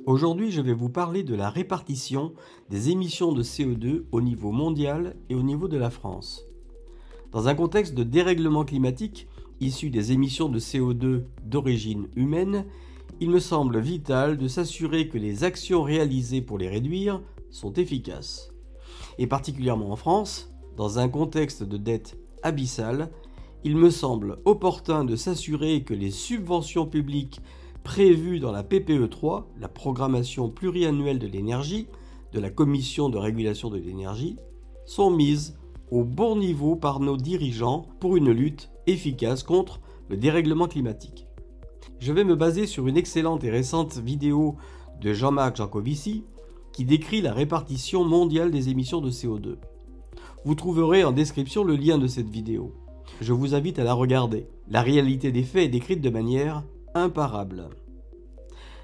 Aujourd'hui, je vais vous parler de la répartition des émissions de CO2 au niveau mondial et au niveau de la France. Dans un contexte de dérèglement climatique issu des émissions de CO2 d'origine humaine, il me semble vital de s'assurer que les actions réalisées pour les réduire sont efficaces. Et particulièrement en France, dans un contexte de dette abyssale, il me semble opportun de s'assurer que les subventions publiques prévues dans la PPE 3, la programmation pluriannuelle de l'énergie, de la Commission de régulation de l'énergie, sont mises au bon niveau par nos dirigeants pour une lutte efficace contre le dérèglement climatique. Je vais me baser sur une excellente et récente vidéo de Jean-Marc Jancovici qui décrit la répartition mondiale des émissions de CO2. Vous trouverez en description le lien de cette vidéo. Je vous invite à la regarder. La réalité des faits est décrite de manière imparable.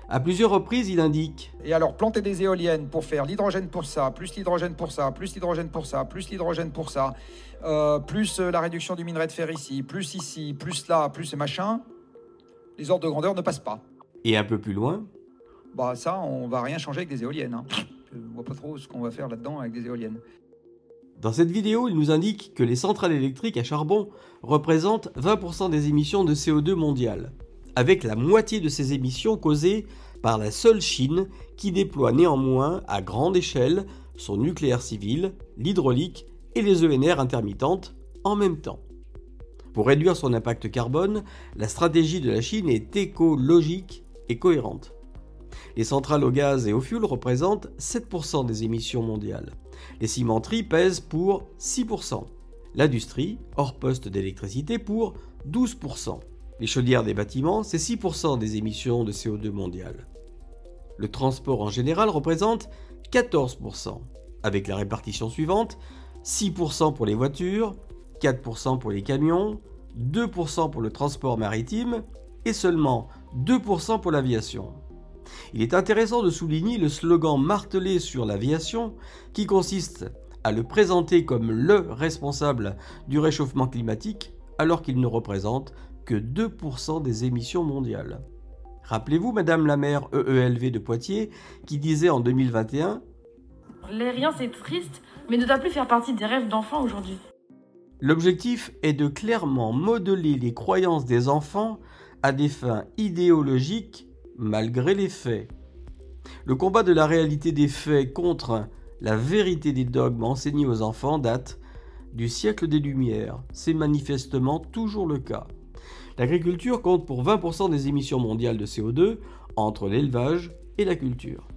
À plusieurs reprises, il indique: et alors planter des éoliennes pour faire l'hydrogène pour ça, plus l'hydrogène pour ça, plus l'hydrogène pour ça, plus l'hydrogène pour ça, plus la réduction du minerai de fer ici, plus là, plus machin, les ordres de grandeur ne passent pas. Et un peu plus loin: bah ça, on va rien changer avec des éoliennes. Je vois pas trop ce qu'on va faire là-dedans avec des éoliennes. Dans cette vidéo, il nous indique que les centrales électriques à charbon représentent 20% des émissions de CO2 mondiales, avec la moitié de ces émissions causées par la seule Chine qui déploie néanmoins à grande échelle son nucléaire civil, l'hydraulique et les ENR intermittentes en même temps. Pour réduire son impact carbone, la stratégie de la Chine est écologique et cohérente. Les centrales au gaz et au fioul représentent 7% des émissions mondiales. Les cimenteries pèsent pour 6%. L'industrie, hors poste d'électricité, pour 12%. Les chaudières des bâtiments, c'est 6% des émissions de CO2 mondiales. Le transport en général représente 14%, avec la répartition suivante: 6% pour les voitures, 4% pour les camions, 2% pour le transport maritime et seulement 2% pour l'aviation. Il est intéressant de souligner le slogan martelé sur l'aviation qui consiste à le présenter comme le responsable du réchauffement climatique alors qu'il ne représente que 2% des émissions mondiales. Rappelez-vous Madame la maire EELV de Poitiers qui disait en 2021 « L'aérien c'est triste, mais ne doit plus faire partie des rêves d'enfants aujourd'hui. » L'objectif est de clairement modeler les croyances des enfants à des fins idéologiques malgré les faits. Le combat de la réalité des faits contre la vérité des dogmes enseignés aux enfants date du siècle des Lumières. C'est manifestement toujours le cas. L'agriculture compte pour 20% des émissions mondiales de CO2 entre l'élevage et la culture.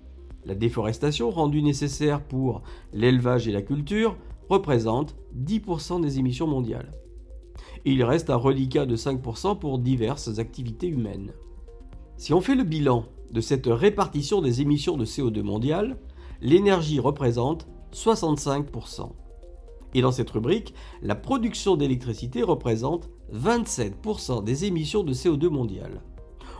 La déforestation rendue nécessaire pour l'élevage et la culture représente 10% des émissions mondiales. Et il reste un reliquat de 5% pour diverses activités humaines. Si on fait le bilan de cette répartition des émissions de CO2 mondiales, l'énergie représente 65%. Et dans cette rubrique, la production d'électricité représente 27% des émissions de CO2 mondiales.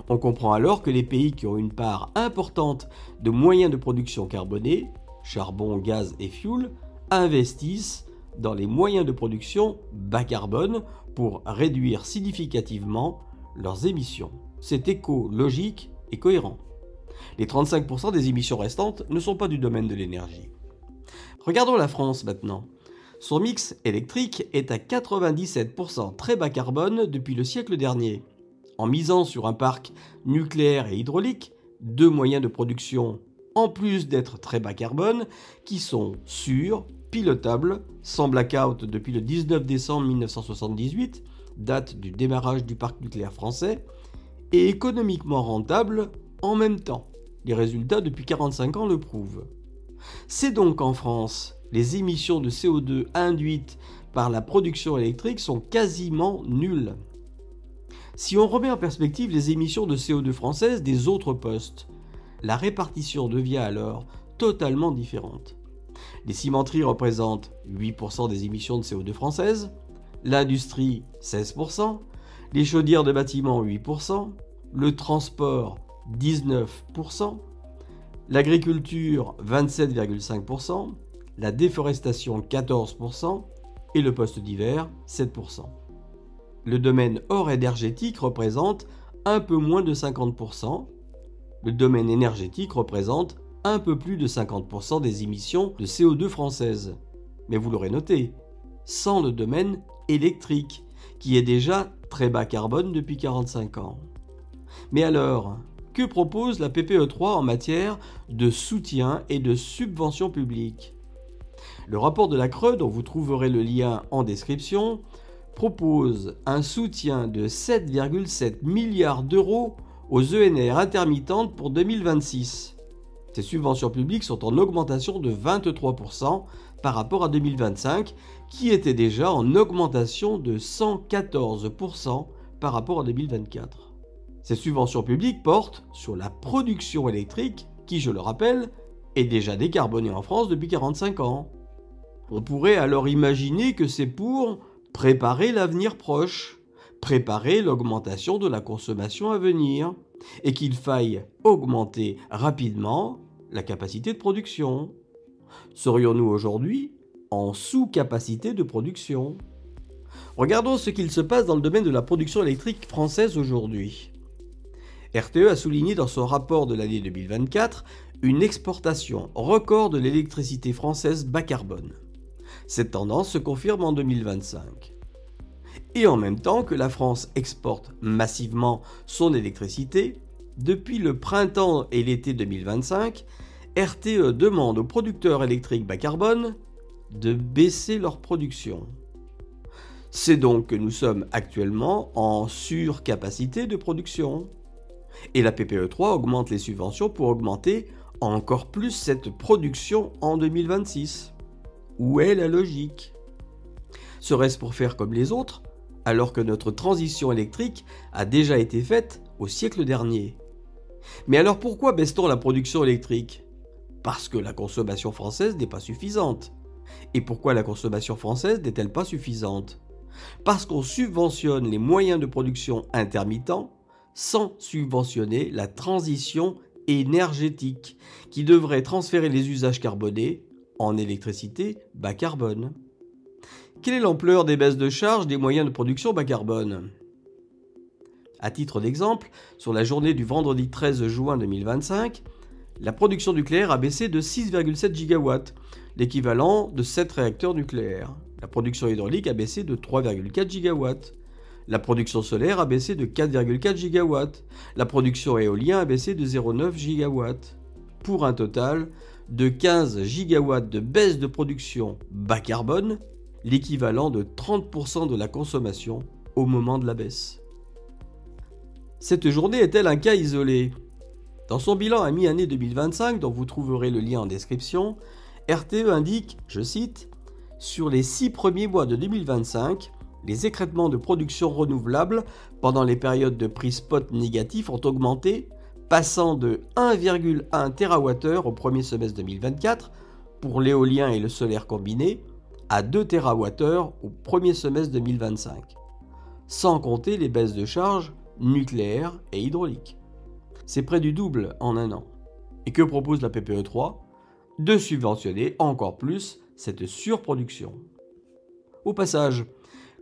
On comprend alors que les pays qui ont une part importante de moyens de production carbonés, charbon, gaz et fioul, investissent dans les moyens de production bas carbone pour réduire significativement leurs émissions. C'est écologique et cohérent. Les 35% des émissions restantes ne sont pas du domaine de l'énergie. Regardons la France maintenant. Son mix électrique est à 97% très bas carbone depuis le siècle dernier. En misant sur un parc nucléaire et hydraulique, deux moyens de production en plus d'être très bas carbone, qui sont sûrs, pilotables, sans blackout depuis le 19 décembre 1978, date du démarrage du parc nucléaire français, et économiquement rentables en même temps. Les résultats depuis 45 ans le prouvent. C'est donc en France, les émissions de CO2 induites par la production électrique sont quasiment nulles. Si on remet en perspective les émissions de CO2 françaises des autres postes, la répartition devient alors totalement différente. Les cimenteries représentent 8% des émissions de CO2 françaises, l'industrie 16%, les chaudières de bâtiments 8%, le transport 19%, l'agriculture 27,5%, la déforestation 14% et le poste d'hiver 7%. Le domaine hors énergétique représente un peu moins de 50%, Le domaine énergétique représente un peu plus de 50% des émissions de CO2 françaises. Mais vous l'aurez noté, sans le domaine électrique, qui est déjà très bas carbone depuis 45 ans. Mais alors, que propose la PPE3 en matière de soutien et de subventions publiques? Le rapport de la CRE, dont vous trouverez le lien en description, propose un soutien de 7,7 milliards d'euros aux ENR intermittentes pour 2026. Ces subventions publiques sont en augmentation de 23% par rapport à 2025, qui était déjà en augmentation de 114% par rapport à 2024. Ces subventions publiques portent sur la production électrique, qui, je le rappelle, est déjà décarbonée en France depuis 45 ans. On pourrait alors imaginer que c'est pour préparer l'avenir proche, préparer l'augmentation de la consommation à venir, et qu'il faille augmenter rapidement la capacité de production. Serions-nous aujourd'hui en sous-capacité de production? Regardons ce qu'il se passe dans le domaine de la production électrique française aujourd'hui. RTE a souligné dans son rapport de l'année 2024 une exportation record de l'électricité française bas carbone. Cette tendance se confirme en 2025. Et en même temps que la France exporte massivement son électricité, depuis le printemps et l'été 2025, RTE demande aux producteurs électriques bas carbone de baisser leur production. C'est donc que nous sommes actuellement en surcapacité de production. Et la PPE3 augmente les subventions pour augmenter encore plus cette production en 2026. Où est la logique? Serait-ce pour faire comme les autres, alors que notre transition électrique a déjà été faite au siècle dernier? Mais alors pourquoi baisse-t-on la production électrique? Parce que la consommation française n'est pas suffisante. Et pourquoi la consommation française n'est-elle pas suffisante? Parce qu'on subventionne les moyens de production intermittents sans subventionner la transition énergétique, qui devrait transférer les usages carbonés en électricité bas carbone. Quelle est l'ampleur des baisses de charges des moyens de production bas carbone? À titre d'exemple, sur la journée du vendredi 13 juin 2025, la production nucléaire a baissé de 6,7 gigawatts, l'équivalent de 7 réacteurs nucléaires. La production hydraulique a baissé de 3,4 gigawatts. La production solaire a baissé de 4,4 gigawatts. La production éolienne a baissé de 0,9 gigawatts. Pour un total de 15 gigawatts de baisse de production bas carbone, l'équivalent de 30% de la consommation au moment de la baisse. Cette journée est-elle un cas isolé? Dans son bilan à mi-année 2025, dont vous trouverez le lien en description, RTE indique, je cite, « Sur les 6 premiers mois de 2025, les écrêtements de production renouvelable pendant les périodes de prix spot négatifs ont augmenté, passant de 1,1 TWh au premier semestre 2024 pour l'éolien et le solaire combiné à 2 TWh au premier semestre 2025, sans compter les baisses de charges nucléaires et hydrauliques. C'est près du double en un an. Et que propose la PPE3? De subventionner encore plus cette surproduction. Au passage,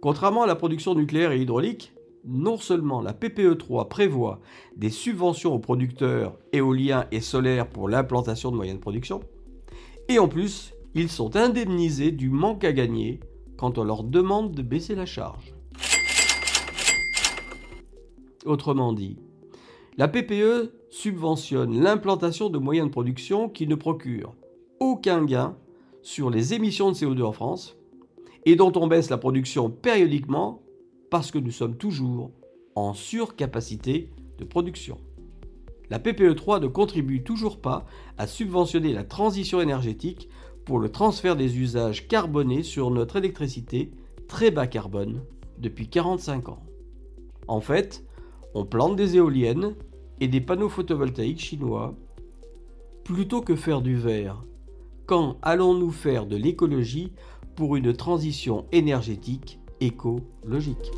contrairement à la production nucléaire et hydraulique, non seulement la PPE3 prévoit des subventions aux producteurs éoliens et solaires pour l'implantation de moyens de production, et en plus, ils sont indemnisés du manque à gagner quand on leur demande de baisser la charge. Autrement dit, la PPE subventionne l'implantation de moyens de production qui ne procurent aucun gain sur les émissions de CO2 en France et dont on baisse la production périodiquement parce que nous sommes toujours en surcapacité de production. La PPE3 ne contribue toujours pas à subventionner la transition énergétique pour le transfert des usages carbonés sur notre électricité très bas carbone depuis 45 ans. En fait, on plante des éoliennes et des panneaux photovoltaïques chinois. Plutôt que faire du vert, quand allons-nous faire de l'écologie pour une transition énergétique écologique ?